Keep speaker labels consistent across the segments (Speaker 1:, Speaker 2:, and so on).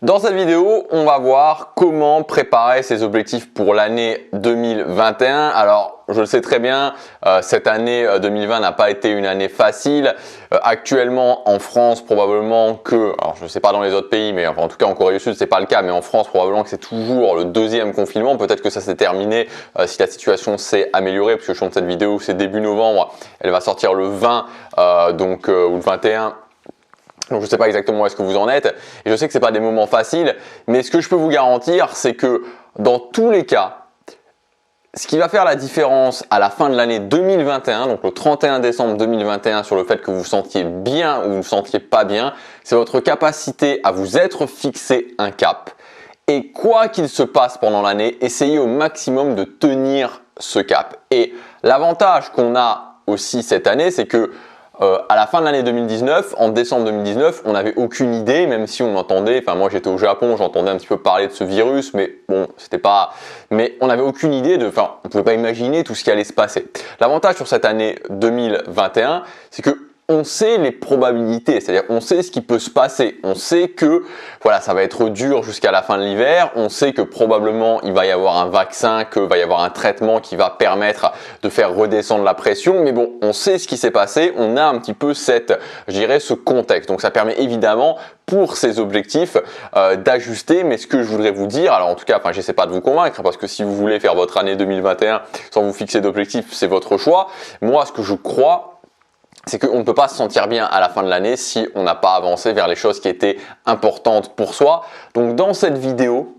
Speaker 1: Dans cette vidéo, on va voir comment préparer ses objectifs pour l'année 2021. Alors, je le sais très bien, cette année 2020 n'a pas été une année facile. Actuellement, en France, probablement que, alors je ne sais pas dans les autres pays, mais enfin, en tout cas en Corée du Sud, c'est pas le cas, mais en France, probablement que c'est toujours le deuxième confinement. Peut-être que ça s'est terminé si la situation s'est améliorée, parce que je tourne cette vidéo, c'est début novembre, elle va sortir le 20, ou le 21. Donc je ne sais pas exactement où est-ce que vous en êtes et je sais que ce n'est pas des moments faciles, mais ce que je peux vous garantir, c'est que dans tous les cas, ce qui va faire la différence à la fin de l'année 2021, donc le 31 décembre 2021, sur le fait que vous vous sentiez bien ou vous ne vous sentiez pas bien, c'est votre capacité à vous être fixé un cap. Et quoi qu'il se passe pendant l'année, essayez au maximum de tenir ce cap. Et l'avantage qu'on a aussi cette année, c'est que à la fin de l'année 2019, en décembre 2019, on n'avait aucune idée, même si on entendait, enfin moi j'étais au Japon, j'entendais un petit peu parler de ce virus, mais bon, c'était pas, mais on n'avait aucune idée de, enfin on pouvait pas imaginer tout ce qui allait se passer. L'avantage sur cette année 2021, c'est que on sait les probabilités, c'est-à-dire on sait ce qui peut se passer, on sait que voilà, ça va être dur jusqu'à la fin de l'hiver, on sait que probablement il va y avoir un vaccin, qu'il va y avoir un traitement qui va permettre de faire redescendre la pression, mais bon, on sait ce qui s'est passé, on a un petit peu je dirais, ce contexte. Donc ça permet évidemment pour ces objectifs d'ajuster, mais ce que je voudrais vous dire, alors en tout cas, enfin j'essaie pas de vous convaincre, parce que si vous voulez faire votre année 2021 sans vous fixer d'objectifs, c'est votre choix. Moi, ce que je crois, c'est qu'on ne peut pas se sentir bien à la fin de l'année si on n'a pas avancé vers les choses qui étaient importantes pour soi. Donc dans cette vidéo,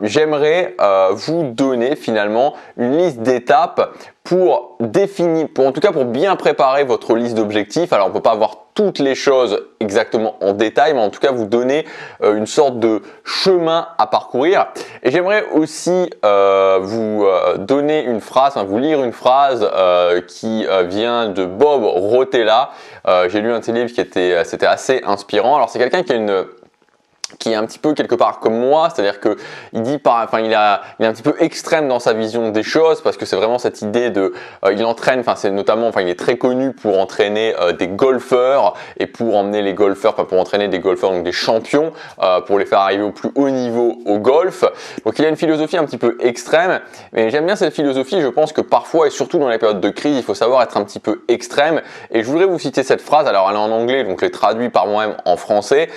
Speaker 1: j'aimerais vous donner finalement une liste d'étapes pour en tout cas pour bien préparer votre liste d'objectifs. Alors on ne peut pas voir toutes les choses exactement en détail, mais en tout cas vous donner une sorte de chemin à parcourir. Et j'aimerais aussi vous donner une phrase, vous lire une phrase qui vient de Bob Rotella. J'ai lu un de ses livres c'était assez inspirant. Alors c'est quelqu'un qui est un petit peu quelque part comme moi, c'est-à-dire que il est un petit peu extrême dans sa vision des choses, parce que c'est vraiment cette idée de, il entraîne, il est très connu pour entraîner des golfeurs et pour emmener les golfeurs, pour entraîner des golfeurs, donc des champions, pour les faire arriver au plus haut niveau au golf. Donc il a une philosophie un petit peu extrême, mais j'aime bien cette philosophie. Je pense que parfois, et surtout dans les périodes de crise, il faut savoir être un petit peu extrême. Et je voudrais vous citer cette phrase. Alors elle est en anglais, donc je l'ai traduit par moi-même en français.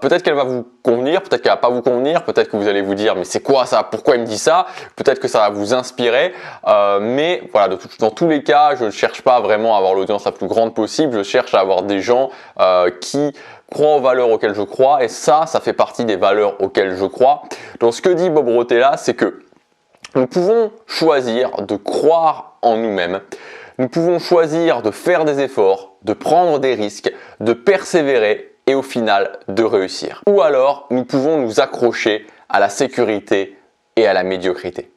Speaker 1: Peut-être qu'elle va vous convenir, peut-être qu'elle va pas vous convenir, peut-être que vous allez vous dire mais c'est quoi ça, pourquoi il me dit ça, peut-être que ça va vous inspirer, mais voilà, dans tous les cas, je ne cherche pas vraiment à avoir l'audience la plus grande possible, je cherche à avoir des gens qui croient aux valeurs auxquelles je crois, et ça fait partie des valeurs auxquelles je crois. Donc ce que dit Bob Rotella, c'est que nous pouvons choisir de croire en nous-mêmes, nous pouvons choisir de faire des efforts, de prendre des risques, de persévérer et au final de réussir. Ou alors, nous pouvons nous accrocher à la sécurité et à la médiocrité.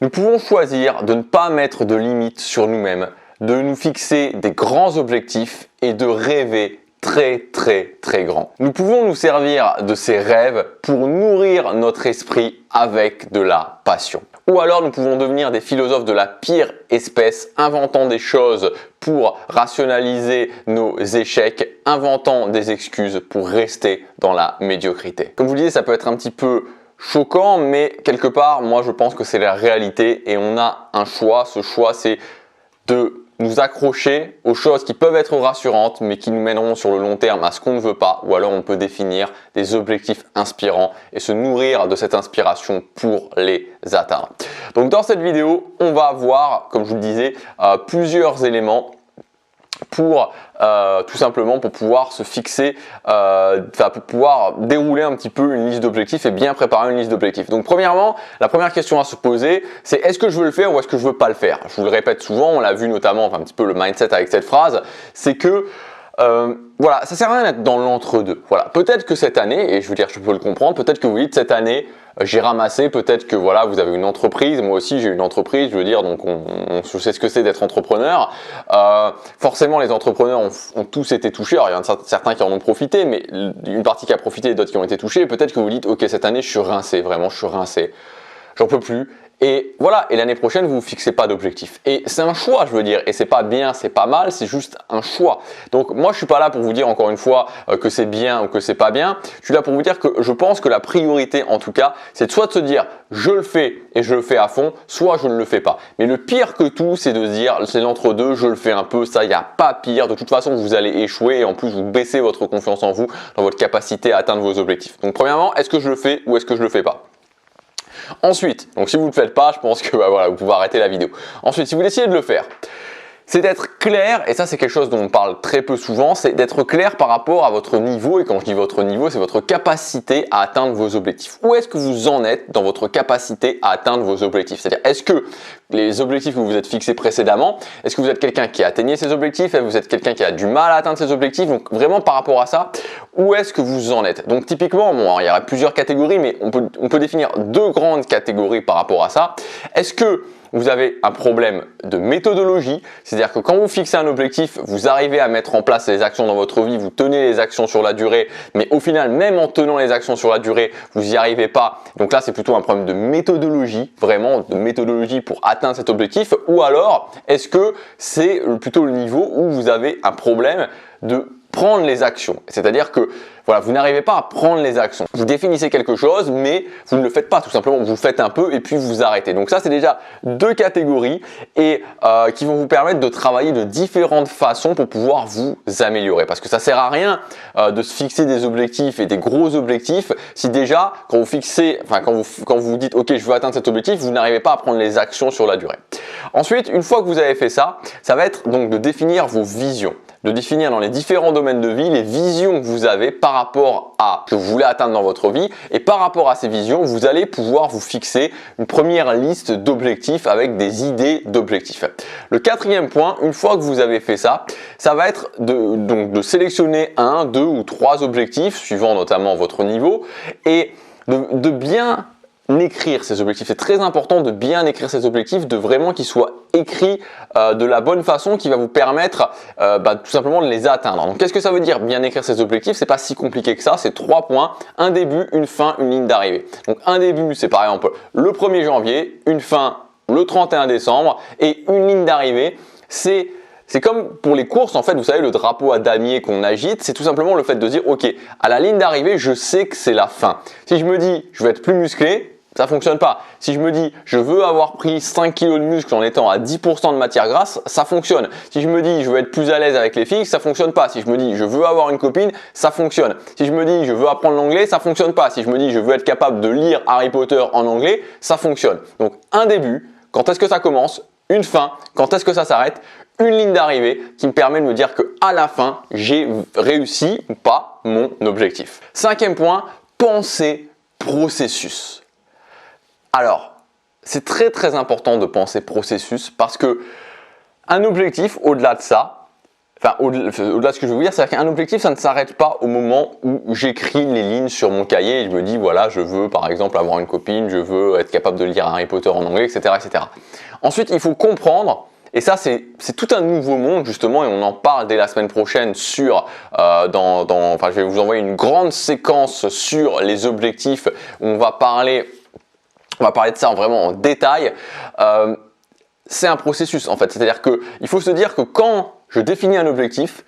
Speaker 1: Nous pouvons choisir de ne pas mettre de limites sur nous-mêmes, de nous fixer des grands objectifs et de rêver très très très grand. Nous pouvons nous servir de ces rêves pour nourrir notre esprit avec de la passion. Ou alors nous pouvons devenir des philosophes de la pire espèce, inventant des choses pour rationaliser nos échecs, inventant des excuses pour rester dans la médiocrité. Comme je vous le disais, ça peut être un petit peu choquant, mais quelque part, moi je pense que c'est la réalité et on a un choix. Ce choix, c'est de nous accrocher aux choses qui peuvent être rassurantes mais qui nous mèneront sur le long terme à ce qu'on ne veut pas, ou alors on peut définir des objectifs inspirants et se nourrir de cette inspiration pour les atteindre. Donc dans cette vidéo, on va voir, comme je vous le disais, plusieurs éléments pour tout simplement pour pouvoir se fixer, pour pouvoir dérouler un petit peu une liste d'objectifs et bien préparer une liste d'objectifs. Donc premièrement, la première question à se poser, c'est est-ce que je veux le faire ou est-ce que je veux pas le faire? Je vous le répète souvent, on l'a vu notamment, un petit peu le mindset avec cette phrase, c'est que voilà, ça sert à rien d'être dans l'entre-deux. Voilà, peut-être que cette année, et je veux dire, je peux le comprendre, peut-être que vous dites cette année, j'ai ramassé, peut-être que voilà, vous avez une entreprise, moi aussi j'ai une entreprise, je veux dire, donc je sais ce que c'est d'être entrepreneur. Forcément, les entrepreneurs ont tous été touchés. Alors il y en a certains qui en ont profité, mais une partie qui a profité et d'autres qui ont été touchés. Peut-être que vous dites, ok, cette année je suis rincé, vraiment, je suis rincé. J'en peux plus Et voilà, et l'année prochaine, vous ne vous fixez pas d'objectif. Et c'est un choix, je veux dire, et c'est pas bien, c'est pas mal, c'est juste un choix. Donc moi, je suis pas là pour vous dire encore une fois que c'est bien ou que c'est pas bien. Je suis là pour vous dire que je pense que la priorité, en tout cas, c'est soit de se dire je le fais et je le fais à fond, soit je ne le fais pas. Mais le pire que tout, c'est de se dire c'est l'entre-deux, je le fais un peu, ça, il n'y a pas pire. De toute façon, vous allez échouer et en plus, vous baissez votre confiance en vous, dans votre capacité à atteindre vos objectifs. Donc premièrement, est-ce que je le fais ou est-ce que je le fais pas? Ensuite, donc si vous ne le faites pas, je pense que voilà, vous pouvez arrêter la vidéo. Ensuite, si vous décidez de le faire, c'est d'être clair, et ça c'est quelque chose dont on parle très peu souvent, c'est d'être clair par rapport à votre niveau, et quand je dis votre niveau, c'est votre capacité à atteindre vos objectifs. Où est-ce que vous en êtes dans votre capacité à atteindre vos objectifs? C'est-à-dire, est-ce que les objectifs que vous vous êtes fixés précédemment, est-ce que vous êtes quelqu'un qui a atteigné ses objectifs, est-ce que vous êtes quelqu'un qui a du mal à atteindre ses objectifs? Donc vraiment par rapport à ça, où est-ce que vous en êtes? Donc typiquement, bon, il y aura plusieurs catégories, mais on peut définir deux grandes catégories par rapport à ça. Est-ce que vous avez un problème de méthodologie, c'est-à-dire que quand vous fixez un objectif, vous arrivez à mettre en place les actions dans votre vie, vous tenez les actions sur la durée, mais au final, même en tenant les actions sur la durée, vous n'y arrivez pas. Donc là, c'est plutôt un problème de méthodologie, vraiment de méthodologie pour atteindre cet objectif. Ou alors, est-ce que c'est plutôt le niveau où vous avez un problème de prendre les actions? C'est-à-dire que voilà, vous n'arrivez pas à prendre les actions. Vous définissez quelque chose, mais vous ne le faites pas tout simplement. Vous le faites un peu et puis vous arrêtez. Donc ça, c'est déjà deux catégories et qui vont vous permettre de travailler de différentes façons pour pouvoir vous améliorer. Parce que ça sert à rien de se fixer des objectifs et des gros objectifs si déjà, quand vous fixez, enfin quand vous dites OK, je veux atteindre cet objectif, vous n'arrivez pas à prendre les actions sur la durée. Ensuite, une fois que vous avez fait ça, ça va être donc de définir vos visions, de définir dans les différents domaines de vie les visions que vous avez par rapport à ce que vous voulez atteindre dans votre vie, et par rapport à ces visions, vous allez pouvoir vous fixer une première liste d'objectifs avec des idées d'objectifs. Le quatrième point, une fois que vous avez fait ça, ça va être de sélectionner un, deux ou trois objectifs, suivant notamment votre niveau, et de bien écrire ces objectifs. C'est très important de bien écrire ces objectifs, de vraiment qu'ils soient écrits de la bonne façon qui va vous permettre tout simplement de les atteindre. Donc qu'est-ce que ça veut dire bien écrire ces objectifs? C'est pas si compliqué que ça, c'est 3 points, un début, une fin, une ligne d'arrivée. Donc un début, c'est par exemple le 1er janvier, une fin le 31 décembre et une ligne d'arrivée, c'est comme pour les courses, en fait, vous savez, le drapeau à damier qu'on agite, c'est tout simplement le fait de dire, ok, à la ligne d'arrivée, je sais que c'est la fin. Si je me dis, je vais être plus musclé, ça fonctionne pas. Si je me dis, je veux avoir pris 5 kg de muscle en étant à 10% de matière grasse, ça fonctionne. Si je me dis, je veux être plus à l'aise avec les filles, ça fonctionne pas. Si je me dis, je veux avoir une copine, ça fonctionne. Si je me dis, je veux apprendre l'anglais, ça fonctionne pas. Si je me dis, je veux être capable de lire Harry Potter en anglais, ça fonctionne. Donc, un début, quand est-ce que ça commence? Une fin, quand est-ce que ça s'arrête? Une ligne d'arrivée qui me permet de me dire que à la fin, j'ai réussi ou pas mon objectif. 5e point, penser processus. Alors, c'est très très important de penser processus parce que un objectif, au-delà de ça, enfin au-delà de ce que je veux vous dire, c'est qu'un objectif, ça ne s'arrête pas au moment où j'écris les lignes sur mon cahier et je me dis voilà, je veux par exemple avoir une copine, je veux être capable de lire Harry Potter en anglais, etc., etc. Ensuite, il faut comprendre. Et ça, c'est tout un nouveau monde justement, et on en parle dès la semaine prochaine sur, enfin, je vais vous envoyer une grande séquence sur les objectifs où on va parler de ça vraiment en détail. C'est un processus en fait, c'est-à-dire qu'il faut se dire que quand je définis un objectif,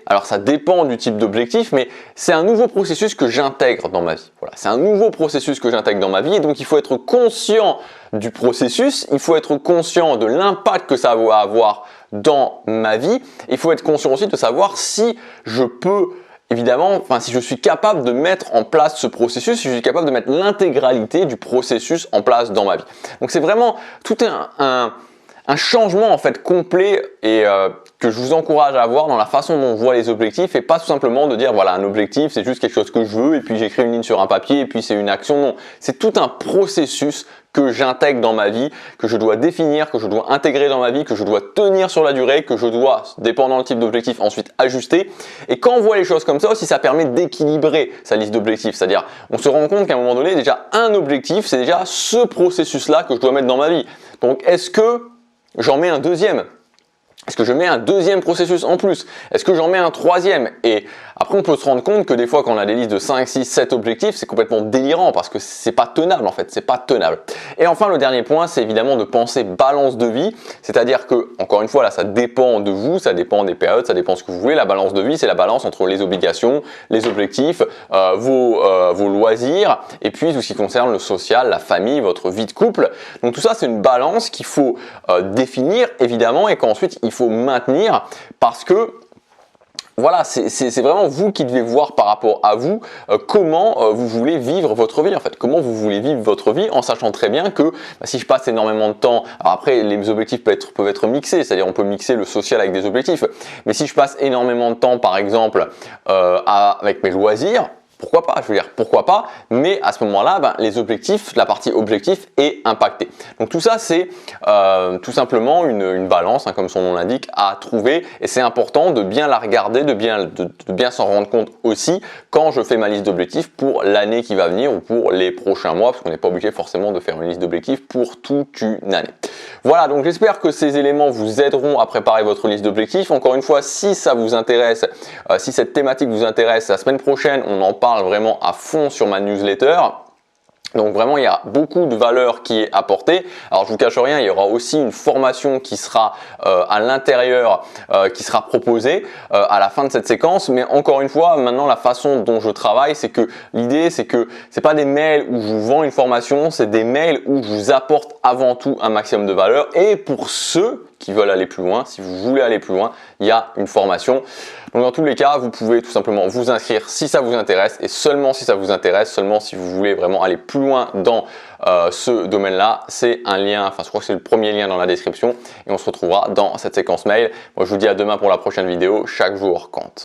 Speaker 1: alors ça dépend du type d'objectif, mais c'est un nouveau processus que j'intègre dans ma vie. Voilà, c'est un nouveau processus que j'intègre dans ma vie et donc il faut être conscient du processus, il faut être conscient de l'impact que ça va avoir dans ma vie, il faut être conscient aussi de savoir si je peux évidemment, si je suis capable de mettre en place ce processus, si je suis capable de mettre l'intégralité du processus en place dans ma vie. Donc c'est vraiment tout un changement en fait complet et que je vous encourage à avoir dans la façon dont on voit les objectifs et pas tout simplement de dire voilà un objectif c'est juste quelque chose que je veux et puis j'écris une ligne sur un papier et puis c'est une action. Non, c'est tout un processus que j'intègre dans ma vie, que je dois définir, que je dois intégrer dans ma vie, que je dois tenir sur la durée, que je dois, dépendant du type d'objectif, ensuite ajuster. Et quand on voit les choses comme ça aussi, ça permet d'équilibrer sa liste d'objectifs. C'est-à-dire, on se rend compte qu'à un moment donné, déjà un objectif, c'est déjà ce processus-là que je dois mettre dans ma vie. Donc, est-ce que j'en mets un deuxième ? Est-ce que je mets un deuxième processus en plus? Est-ce que j'en mets un troisième? Et après, on peut se rendre compte que des fois, quand on a des listes de 5, 6, 7 objectifs, c'est complètement délirant parce que c'est pas tenable en fait, c'est pas tenable. Et enfin, le dernier point, c'est évidemment de penser balance de vie. C'est-à-dire que, encore une fois, là, ça dépend de vous, ça dépend des périodes, ça dépend de ce que vous voulez. La balance de vie, c'est la balance entre les obligations, les objectifs, vos loisirs et puis tout ce qui concerne le social, la famille, votre vie de couple. Donc tout ça, c'est une balance qu'il faut définir évidemment et qu'ensuite il faut maintenir parce que voilà, c'est vraiment vous qui devez voir par rapport à vous comment vous voulez vivre votre vie en fait, comment vous voulez vivre votre vie en sachant très bien que si je passe énormément de temps, alors après les objectifs peuvent être mixés, c'est-à-dire on peut mixer le social avec des objectifs, mais si je passe énormément de temps par exemple avec mes loisirs, pourquoi pas, je veux dire pourquoi pas, mais à ce moment-là, les objectifs, la partie objectif est impactée. Donc tout ça c'est tout simplement une balance, comme son nom l'indique, à trouver et c'est important de bien la regarder, de bien s'en rendre compte aussi quand je fais ma liste d'objectifs pour l'année qui va venir ou pour les prochains mois, parce qu'on n'est pas obligé forcément de faire une liste d'objectifs pour toute une année. Voilà, donc j'espère que ces éléments vous aideront à préparer votre liste d'objectifs. Encore une fois, si ça vous intéresse, si cette thématique vous intéresse, la semaine prochaine, on en parle vraiment à fond sur ma newsletter. Donc vraiment, il y a beaucoup de valeur qui est apportée. Alors je vous cache rien, il y aura aussi une formation qui sera à l'intérieur, qui sera proposée à la fin de cette séquence. Mais encore une fois, maintenant la façon dont je travaille, c'est que l'idée, c'est que c'est pas des mails où je vous vends une formation, c'est des mails où je vous apporte avant tout un maximum de valeur. Et pour ceux qui veulent aller plus loin, si vous voulez aller plus loin, il y a une formation. Donc dans tous les cas, vous pouvez tout simplement vous inscrire si ça vous intéresse et seulement si ça vous intéresse, seulement si vous voulez vraiment aller plus loin dans ce domaine-là, c'est un lien, enfin je crois que c'est le premier lien dans la description et on se retrouvera dans cette séquence mail. Moi je vous dis à demain pour la prochaine vidéo, chaque jour compte.